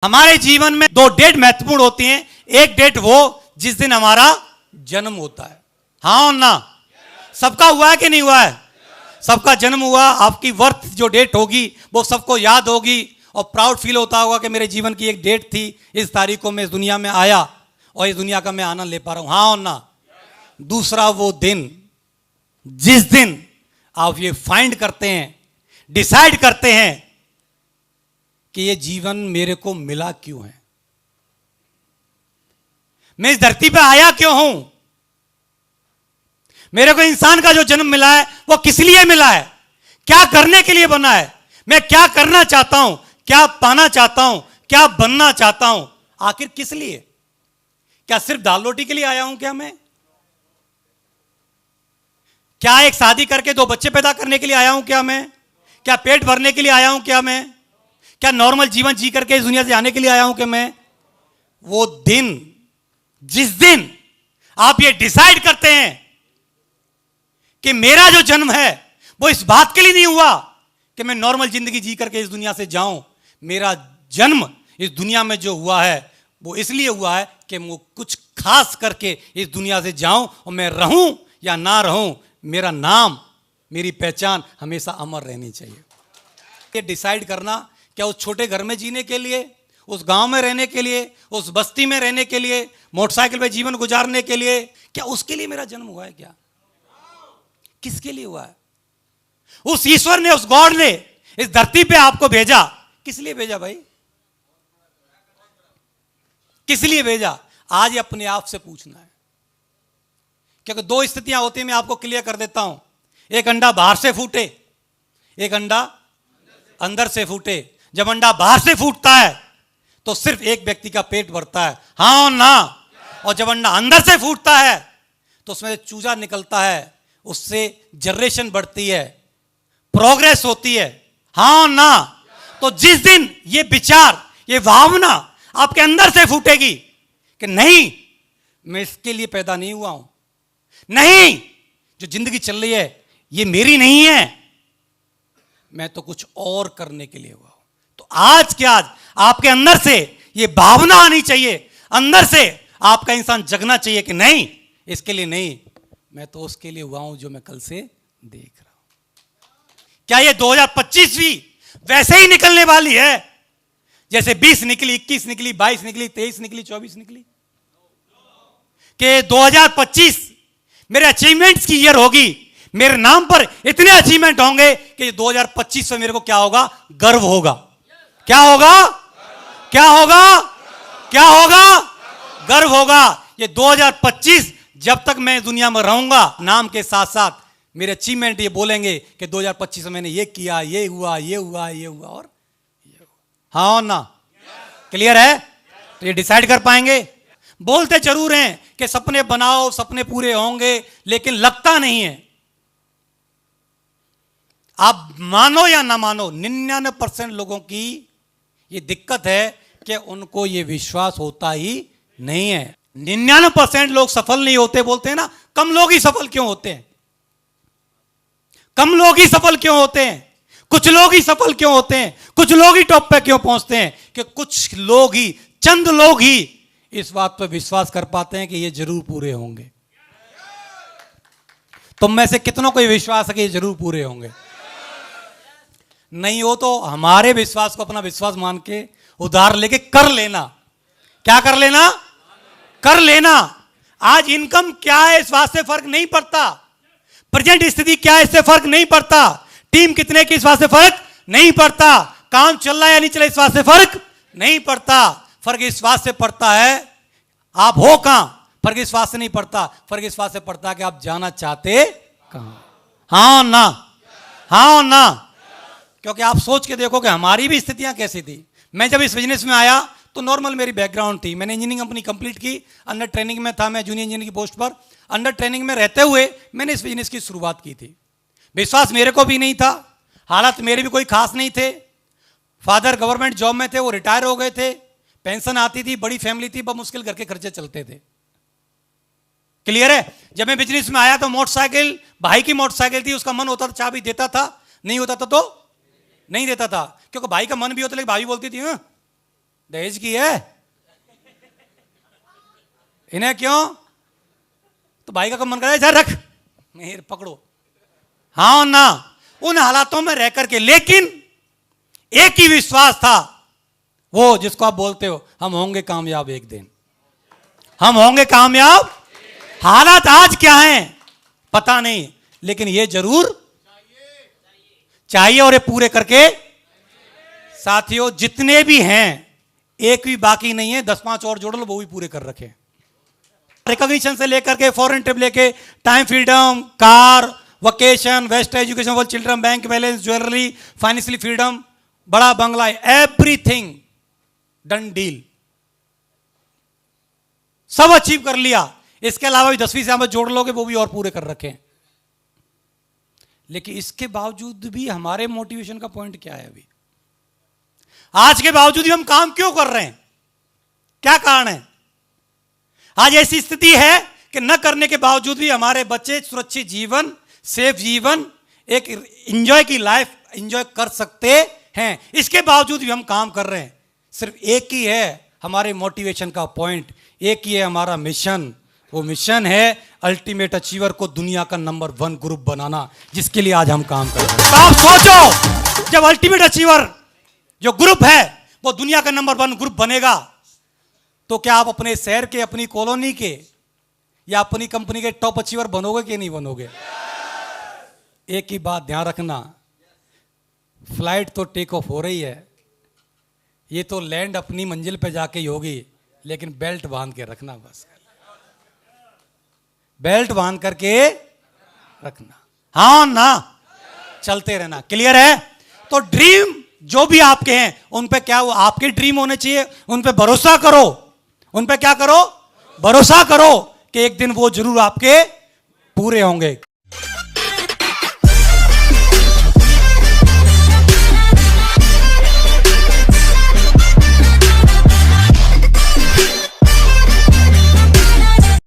हमारे जीवन में दो डेट महत्वपूर्ण होती हैं। एक डेट वो जिस दिन हमारा जन्म होता है, हाँ और ना? सबका हुआ है कि नहीं हुआ है? सबका जन्म हुआ। आपकी बर्थ जो डेट होगी वो सबको याद होगी और प्राउड फील होता होगा कि मेरे जीवन की एक डेट थी, इस तारीख को मैं इस दुनिया में आया और इस दुनिया का मैं आनंद ले पा रहा हूं, हाँ और ना? दूसरा वो दिन जिस दिन आप ये फाइंड करते हैं, डिसाइड करते हैं कि ये जीवन मेरे को मिला क्यों है, मैं इस धरती पे आया क्यों हूं, मेरे को इंसान का जो जन्म मिला है वो किस लिए मिला है, क्या करने के लिए बना है, मैं क्या करना चाहता हूं, क्या पाना चाहता हूं, क्या बनना चाहता हूं, आखिर किस लिए? क्या सिर्फ दाल रोटी के लिए आया हूं? क्या एक शादी करके दो बच्चे पैदा करने के लिए आया हूं? क्या पेट भरने के लिए आया हूं? क्या नॉर्मल जीवन जी करके इस दुनिया से आने के लिए आया हूं? वो दिन जिस दिन आप ये डिसाइड करते हैं कि मेरा जो जन्म है वो इस बात के लिए नहीं हुआ कि मैं नॉर्मल जिंदगी जी करके इस दुनिया से जाऊं, मेरा जन्म इस दुनिया में जो हुआ है वो इसलिए हुआ है कि मैं कुछ खास करके इस दुनिया से जाऊं और मैं रहूं या ना रहूं, मेरा नाम, मेरी पहचान हमेशा अमर रहनी चाहिए। ये डिसाइड करना, क्या उस छोटे घर में जीने के लिए, उस गांव में रहने के लिए, उस बस्ती में रहने के लिए, मोटरसाइकिल पे जीवन गुजारने के लिए, क्या उसके लिए मेरा जन्म हुआ है? क्या किसके लिए हुआ है? उस ईश्वर ने, उस गॉड ने इस धरती पे आपको भेजा, किस लिए भेजा भाई? किस लिए भेजा? आज अपने आप से पूछना है। क्योंकि दो स्थितियां होती हैं, मैं आपको क्लियर कर देता हूं। एक अंडा बाहर से फूटे, एक अंडा अंदर से फूटे। जब अंडा बाहर से फूटता है तो सिर्फ एक व्यक्ति का पेट भरता है, हाँ और ना? और जब अंडा अंदर से फूटता है तो उसमें चूजा निकलता है, उससे जनरेशन बढ़ती है, प्रोग्रेस होती है, हाँ और ना? तो जिस दिन ये विचार, ये भावना आपके अंदर से फूटेगी कि नहीं, मैं इसके लिए पैदा नहीं हुआ हूं, नहीं, जो जिंदगी चल रही है ये मेरी नहीं है, मैं तो कुछ और करने के लिए हुआ हूं, तो आज के आज आपके अंदर से ये भावना आनी चाहिए, अंदर से आपका इंसान जगना चाहिए कि नहीं, इसके लिए नहीं, मैं तो उसके लिए हुआ हूं जो मैं कल से देख रहा हूं। क्या ये 2025 भी वैसे ही निकलने वाली है जैसे 20 निकली, 21 निकली, 22 निकली, 23 निकली, 24 निकली? कि 2025 मेरे अचीवमेंट्स की ईयर होगी, मेरे नाम पर इतने अचीवमेंट होंगे कि 2025 में मेरे को क्या होगा? गर्व होगा। क्या होगा? क्या होगा? क्या होगा? गर्व होगा। ये 2025 जब तक मैं दुनिया में रहूंगा, नाम के साथ साथ मेरे अचीवमेंट ये बोलेंगे कि 2025 में मैंने ये किया, ये हुआ, ये हुआ, ये हुआ और ये हुआ, हाँ और ना? क्लियर है? तो ये डिसाइड कर पाएंगे? बोलते जरूर हैं कि सपने बनाओ, सपने पूरे होंगे, लेकिन लगता नहीं है। आप मानो या ना मानो, 99% लोगों की ये दिक्कत है कि उनको ये विश्वास होता ही नहीं है। 99% लोग सफल नहीं होते। बोलते हैं ना, कम लोग ही सफल क्यों होते हैं? कम लोग ही सफल क्यों होते हैं? कुछ लोग ही सफल क्यों होते हैं? कुछ लोग ही टॉप पे क्यों पहुंचते हैं? कि कुछ लोग ही, चंद लोग ही इस बात पर विश्वास कर पाते हैं कि ये जरूर पूरे होंगे। तुम में से कितनों को ये विश्वास है कि ये जरूर पूरे होंगे? नहीं हो तो हमारे विश्वास को अपना विश्वास मान के उधार लेके कर लेना। क्या कर लेना? कर लेना। आज इनकम क्या है इस बात से फर्क नहीं पड़ता, प्रेजेंट स्थिति क्या है इससे फर्क नहीं पड़ता, टीम कितने की इस बात से फर्क नहीं पड़ता, काम चल रहा है या नहीं चल रहा इस बात से फर्क नहीं पड़ता। फर्क इस बात से पड़ता है आप हो कहां। फर्क इस बात से नहीं पड़ता, फर्क इस बात से पड़ता है कि आप जाना चाहते कहां, हाँ ना? हाँ ना? क्योंकि आप सोच के देखो कि हमारी भी स्थितियां कैसी थी। मैं जब इस बिजनेस में आया तो नॉर्मल मेरी बैकग्राउंड थी, मैंने इंजीनियरिंग अपनी कंप्लीट की, अंडर ट्रेनिंग में था, मैं जूनियर इंजीनियर की पोस्ट पर। अंडर ट्रेनिंग में रहते हुए मैंने इस बिजनेस की शुरुआत की थी। विश्वास मेरे को भी नहीं था, हालात मेरे भी कोई खास नहीं थे। फादर गवर्नमेंट जॉब में थे, वो रिटायर हो गए थे, पेंशन आती थी, बड़ी फैमिली थी, बहुत मुश्किल घर के खर्चे चलते थे। क्लियर है? जब मैं बिजनेस में आया तो मोटरसाइकिल, भाई की मोटरसाइकिल थी, उसका मन होता था चाबी देता था, नहीं होता था तो नहीं देता था, क्योंकि भाई का मन भी होता लेकिन भाई बोलती थी दहेज की है। इन्हें क्यों? तो भाई का कब मन करे इधर रख, नहीं पकड़ो। हाँ और ना, उन हालातों में रह करके, लेकिन एक ही विश्वास था, वो जिसको आप बोलते हो हम होंगे कामयाब एक दिन, हम होंगे कामयाब। हालात आज क्या हैं पता नहीं, लेकिन ये जरूर चाहिए और ये पूरे करके। साथियों जितने भी हैं एक भी बाकी नहीं है, 10-5 और जोड़ लो वो भी पूरे कर रखे। रिकॉग्निशन से लेकर के फॉरेन ट्रिप लेके, time freedom, car, vacation, best education for children, bank balance, jewellery, financially freedom, बड़ा बंगला, एवरीथिंग डन डील, सब अचीव कर लिया। इसके अलावा भी 10वीं से आप जोड़ लोगे वो भी और पूरे कर रखे। लेकिन इसके बावजूद भी हमारे मोटिवेशन का पॉइंट क्या है? अभी आज के बावजूद भी हम काम क्यों कर रहे हैं? क्या कारण है? आज ऐसी स्थिति है कि न करने के बावजूद भी हमारे बच्चे सुरक्षित जीवन, सेफ जीवन, एक एंजॉय की लाइफ एंजॉय कर सकते हैं। इसके बावजूद भी हम काम कर रहे हैं। सिर्फ एक ही है हमारे मोटिवेशन का पॉइंट, एक ही है हमारा मिशन। वो मिशन है अल्टीमेट अचीवर को दुनिया का नंबर 1 ग्रुप बनाना, जिसके लिए आज हम काम कर रहे हैं। तो आप सोचो, जब अल्टीमेट अचीवर जो ग्रुप है वो दुनिया का नंबर 1 ग्रुप बनेगा, तो क्या आप अपने शहर के, अपनी कॉलोनी के या अपनी कंपनी के टॉप अचीवर बनोगे कि नहीं बनोगे? एक ही बात ध्यान रखना, फ्लाइट तो टेक ऑफ हो रही है, ये तो लैंड अपनी मंजिल पे जाके ही होगी, लेकिन बेल्ट बांध के रखना, बस बेल्ट बांध करके रखना। हाँ ना, चलते रहना। क्लियर है? तो ड्रीम जो भी आपके हैं उन पे क्या, वो आपके ड्रीम होने चाहिए, उन पे भरोसा करो। उन पे क्या करो? भरोसा करो कि एक दिन वो जरूर आपके पूरे होंगे।